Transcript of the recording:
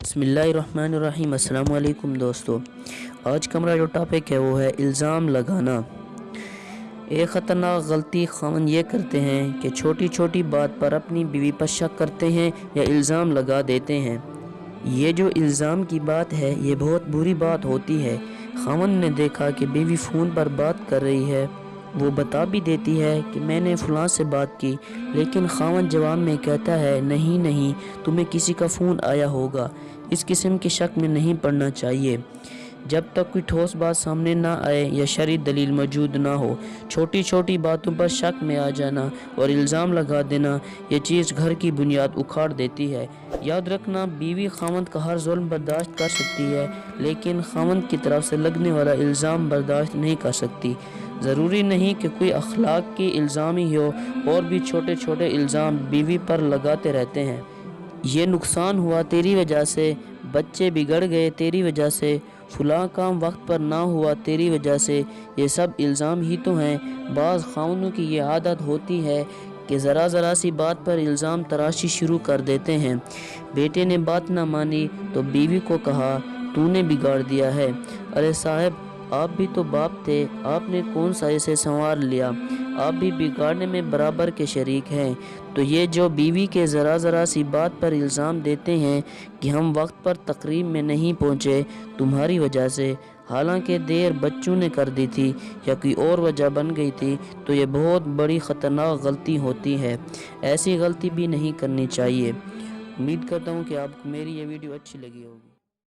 बिस्मिल्लाहिर्रहमानिर्रहीम। अस्सलाम वालेकुम दोस्तों, आज का हमारा जो टॉपिक है वो है इल्ज़ाम लगाना। एक ख़तरनाक गलती ख़ावंद ये करते हैं कि छोटी छोटी बात पर अपनी बीवी पर शक करते हैं या इल्ज़ाम लगा देते हैं। ये जो इल्ज़ाम की बात है ये बहुत बुरी बात होती है। ख़ावंद ने देखा कि बीवी फ़ोन पर बात कर रही है, वो बता भी देती है कि मैंने फ़लाँ से बात की, लेकिन ख़ावंद जवाब में कहता है नहीं नहीं, तुम्हें किसी का फ़ोन आया होगा। इस किस्म के शक में नहीं पड़ना चाहिए जब तक कोई ठोस बात सामने ना आए या शरई दलील मौजूद ना हो। छोटी छोटी बातों पर शक में आ जाना और इल्ज़ाम लगा देना, ये चीज़ घर की बुनियाद उखाड़ देती है। याद रखना, बीवी ख़ावंद का हर जुल्म बर्दाश्त कर सकती है, लेकिन ख़ावंद की तरफ से लगने वाला इल्ज़ाम बर्दाश्त नहीं कर सकती। ज़रूरी नहीं कि कोई अखलाक की इल्ज़ाम ही हो, और भी छोटे छोटे इल्ज़ाम बीवी पर लगाते रहते हैं। ये नुकसान हुआ तेरी वजह से, बच्चे बिगड़ गए तेरी वजह से, फलां काम वक्त पर ना हुआ तेरी वजह से, ये सब इल्ज़ाम ही तो हैं। बाज़ ख़ावंदों की ये आदत होती है कि ज़रा सी बात पर इल्ज़ाम तराशी शुरू कर देते हैं। बेटे ने बात ना मानी तो बीवी को कहा तूने बिगाड़ दिया है। अरे साहब, आप भी तो बाप थे, आपने कौन सा इसे संवार लिया, आप भी बिगाड़ने में बराबर के शरीक हैं। तो ये जो बीवी के ज़रा सी बात पर इल्ज़ाम देते हैं कि हम वक्त पर तकरीब में नहीं पहुँचे तुम्हारी वजह से, हालांकि देर बच्चों ने कर दी थी या कोई और वजह बन गई थी, तो ये बहुत बड़ी ख़तरनाक गलती होती है। ऐसी गलती भी नहीं करनी चाहिए। उम्मीद करता हूँ कि आपको मेरी ये वीडियो अच्छी लगी होगी।